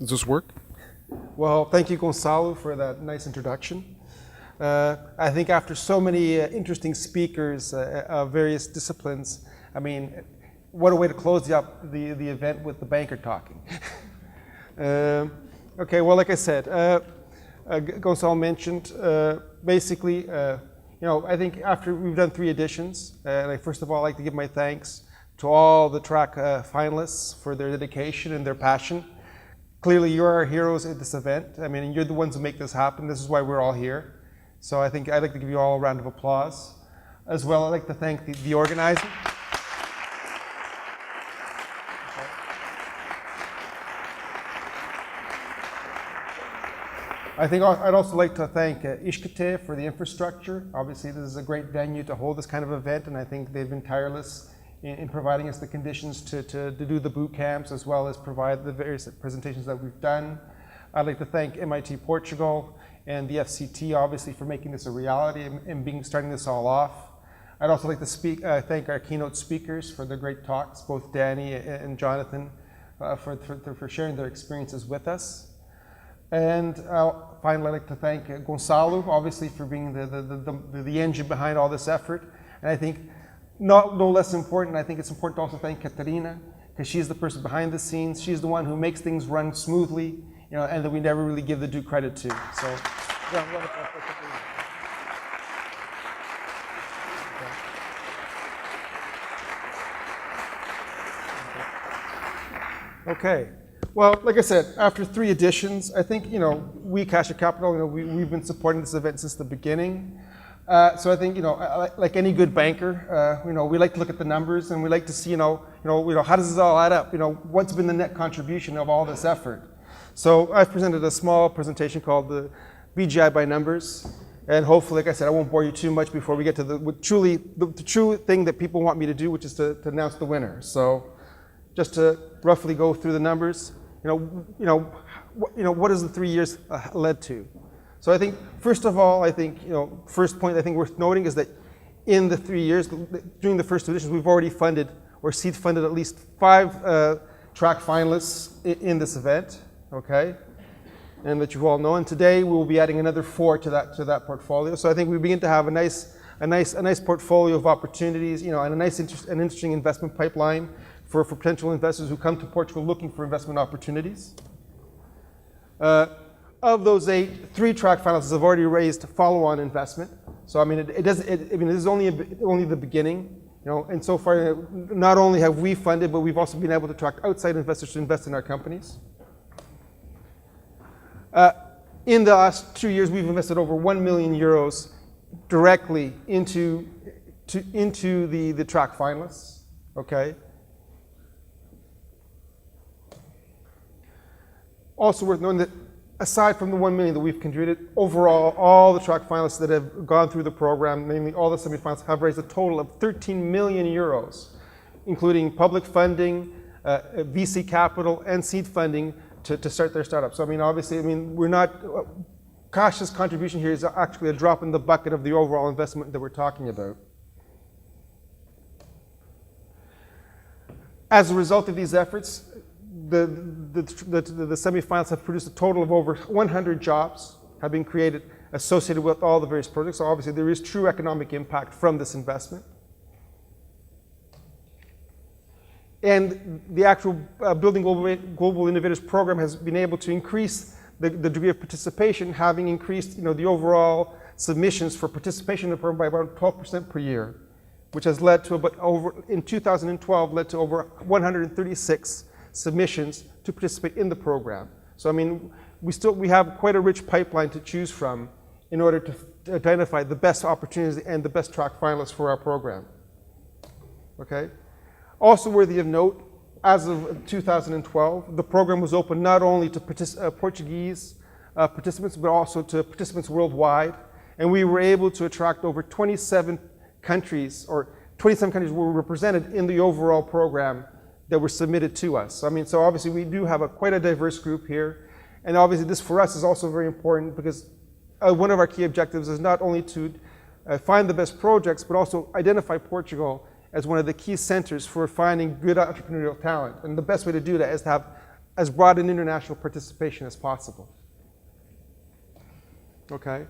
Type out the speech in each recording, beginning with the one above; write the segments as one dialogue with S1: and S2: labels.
S1: Does this work? Well, thank you, Gonçalo, for that nice introduction. I think after so many interesting speakers of various disciplines, I mean, what a way to close the event with the banker talking. Okay, well, like I said, Gonçalo mentioned, basically, I think after we've done 3 editions, and first of all, I'd like to give my thanks to all the track finalists for their dedication and their passion. Clearly, you're our heroes at this event. I mean, you're the ones who make this happen. This is why we're all here. So I think I'd like to give you all a round of applause. As well, I'd like to thank the organizer. I think I'd also like to thank Ishkate for the infrastructure. Obviously, this is a great venue to hold this kind of event, and I think they've been tireless in providing us the conditions to do the boot camps, as well as provide the various presentations that we've done. I'd like to thank MIT Portugal and the FCT, obviously, for making this a reality and starting this all off. I'd also like to thank our keynote speakers for their great talks, both Danny and Jonathan, for sharing their experiences with us. And finally, I'd like to thank Gonçalo, obviously, for being the engine behind all this effort. And I think, no less important, I think it's important to also thank Katarina, because she's the person behind the scenes. She's the one who makes things run smoothly, and that we never really give the due credit to. So, Okay. Well, like I said, after 3 editions, I think, we, Caixa Capital, we've been supporting this event since the beginning. So I think, like any good banker, we like to look at the numbers and we like to see, how does this all add up? What's been the net contribution of all this effort? So I've presented a small presentation called the BGI by numbers. And hopefully, like I said, I won't bore you too much before we get to the true thing that people want me to do, which is to announce the winner. So just to roughly go through the numbers, what has the 3 years led to? So I think, first of all, first point I think worth noting is that in the 3 years, during the first 2 editions, we've already funded or seed funded at least 5 track finalists in this event, okay? And that you all know. And today we will be adding another 4 to that portfolio. So I think we begin to have a nice portfolio of opportunities, and an interesting investment pipeline for potential investors who come to Portugal looking for investment opportunities. Of those 8, 3 track finalists have already raised follow-on investment. So I mean, this is only the beginning, And so far, not only have we funded, but we've also been able to attract outside investors to invest in our companies. In the last 2 years, we've invested over 1 million euros directly into the track finalists. Okay. Also worth noting that aside from the 1 million that we've contributed, overall, all the track finalists that have gone through the program, namely all the semi-finalists, have raised a total of 13 million euros, including public funding, VC capital, and seed funding to start their startup. So, obviously, we're not, Caixa's contribution here is actually a drop in the bucket of the overall investment that we're talking about. As a result of these efforts, the semi-finalists have produced a total of over 100 jobs have been created associated with all the various projects. So obviously there is true economic impact from this investment. And the actual Building Global Innovators program has been able to increase the degree of participation, having increased the overall submissions for participation in the program by about 12% per year, which has led to in 2012, led to over 136 submissions to participate in the program. So we have quite a rich pipeline to choose from in order to identify the best opportunities and the best track finalists for our program. Okay. Also worthy of note, as of 2012, the program was open not only to Portuguese participants, but also to participants worldwide. And we were able to attract over 27 countries, or 27 countries were represented in the overall program that were submitted to us. So obviously we do have quite a diverse group here. And obviously this for us is also very important because one of our key objectives is not only to find the best projects, but also identify Portugal as one of the key centers for finding good entrepreneurial talent. And the best way to do that is to have as broad an international participation as possible. Okay?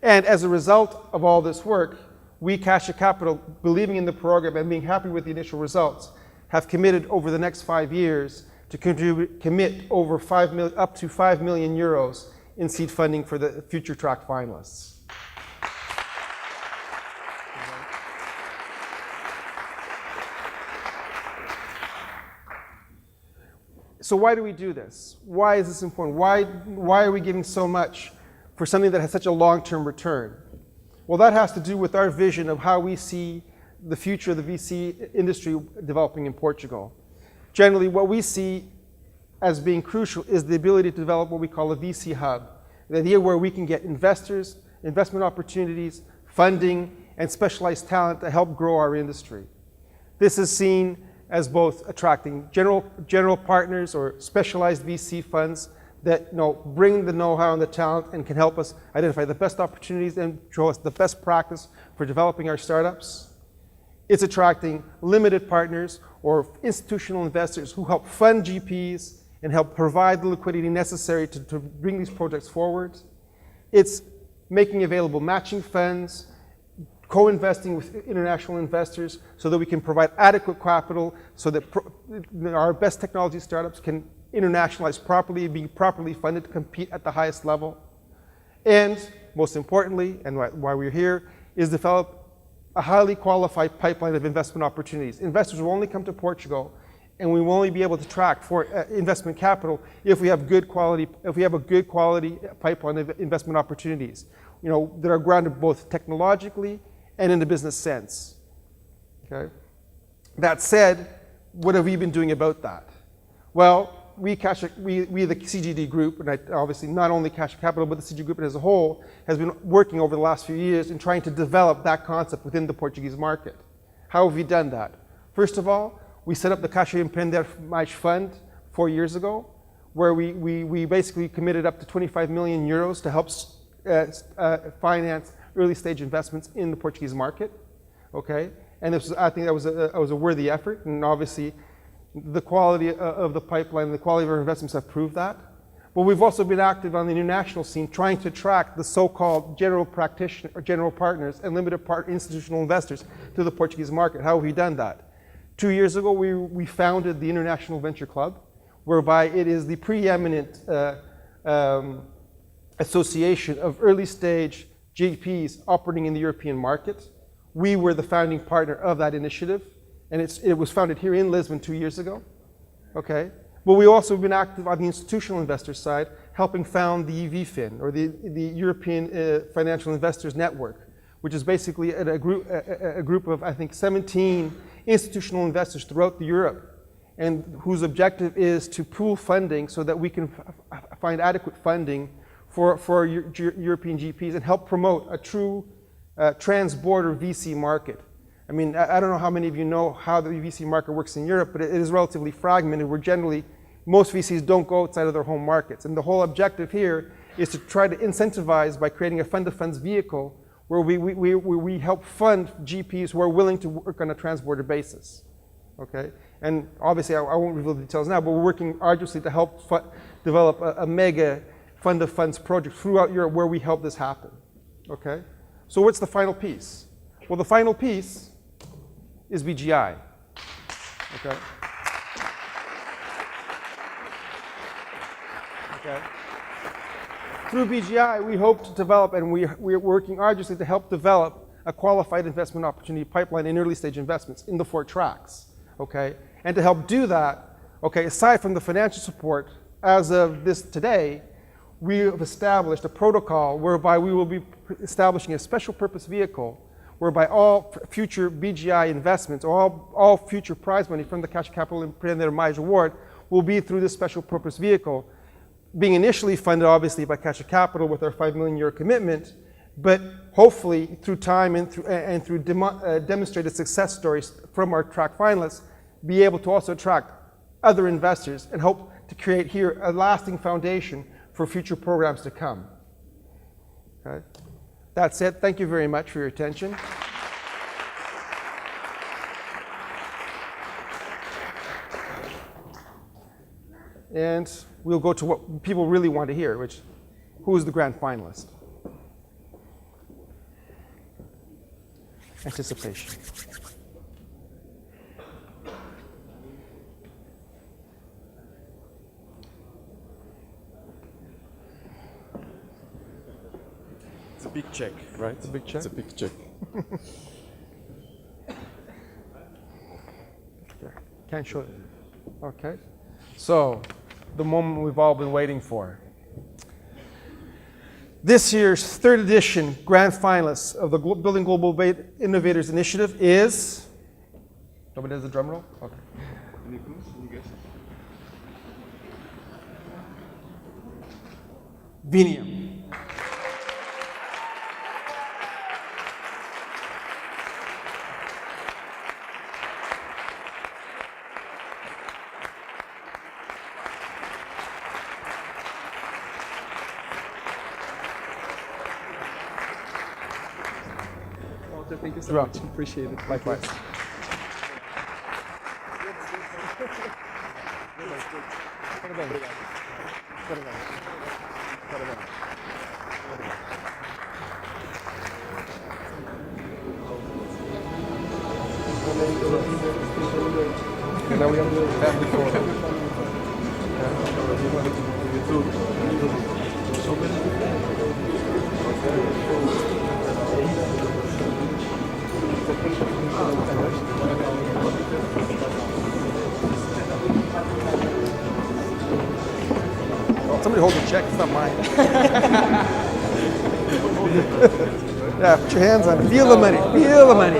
S1: And as a result of all this work, we, Caixa Capital, believing in the program and being happy with the initial results, have committed over the next 5 years to commit over up to 5 million euros in seed funding for the future track finalists. So why do we do this? Why is this important? Why are we giving so much for something that has such a long-term return? Well, that has to do with our vision of how we see the future of the VC industry developing in Portugal. Generally, what we see as being crucial is the ability to develop what we call a VC hub. The idea where we can get investors, investment opportunities, funding, and specialized talent to help grow our industry. This is seen as both attracting general partners or specialized VC funds that bring the know-how and the talent and can help us identify the best opportunities and show us the best practice for developing our startups. It's attracting limited partners or institutional investors who help fund GPs and help provide the liquidity necessary to bring these projects forward. It's making available matching funds, co-investing with international investors so that we can provide adequate capital so that our best technology startups can internationalize properly, be properly funded to compete at the highest level. And most importantly, and why we're here, is develop a highly qualified pipeline of investment opportunities. Investors will only come to Portugal, and we will only be able to track for investment capital if we have a good quality pipeline of investment opportunities, that are grounded both technologically and in the business sense. Okay? That said, what have we been doing about that? Well, we the CGD group, and obviously not only Caixa Capital, but the CGD group as a whole, has been working over the last few years in trying to develop that concept within the Portuguese market. How have we done that? First of all, we set up the Caixa Empreender Mais Fund 4 years ago, where we basically committed up to 25 million euros to help finance early stage investments in the Portuguese market. Okay? And I think that was a worthy effort, and obviously the quality of the pipeline, the quality of our investments have proved that. But we've also been active on the international scene trying to attract the so-called general practitioner or general partners and limited institutional investors to the Portuguese market. How have we done that? 2 years ago, we founded the International Venture Club, whereby it is the preeminent association of early stage GPs operating in the European market. We were the founding partner of that initiative, and it was founded here in Lisbon 2 years ago. Okay? But we also have been active on the institutional investor side, helping found the EVFIN, or the European Financial Investors Network, which is basically a group of, I think, 17 institutional investors throughout Europe, and whose objective is to pool funding so that we can find adequate funding for European GPs and help promote a true trans-border VC market. I mean, I don't know how many of you know how the VC market works in Europe, but it is relatively fragmented, where generally most VCs don't go outside of their home markets. And the whole objective here is to try to incentivize by creating a fund-of-funds vehicle where we help fund GPs who are willing to work on a trans-border basis. Okay? And obviously, I won't reveal the details now, but we're working arduously to help develop a mega fund-of-funds project throughout Europe where we help this happen. Okay? So what's the final piece? Well, the final piece is BGI. Okay? Okay? Through BGI, we hope to develop, and we're working arduously to help develop a qualified investment opportunity pipeline in early stage investments in the 4 tracks. Okay? And to help do that, okay, aside from the financial support, as of this today, we have established a protocol whereby we will be establishing a special purpose vehicle whereby all future BGI investments, or all future prize money from the Caixa Capital Empreender Mais Award will be through this special purpose vehicle, being initially funded obviously by Caixa Capital with our €5 million commitment, but hopefully through time and through demonstrated success stories from our track finalists, be able to also attract other investors and hope to create here a lasting foundation for future programs to come. Okay? That's it. Thank you very much for your attention. And we'll go to what people really want to hear, which, who is the grand finalist? Anticipation.
S2: It's a big check, right?
S1: It's a big check?
S2: It's a big check.
S1: Can't show it. Okay. So, the moment we've all been waiting for. This year's third edition grand finalist of the Building Global Innovators Initiative is. Nobody does the drum roll? Okay. Venium.
S3: Thank you so much. Appreciate it.
S1: Likewise. Somebody hold the check, it's not mine. Yeah, put your hands on it. Feel the money. Feel the money.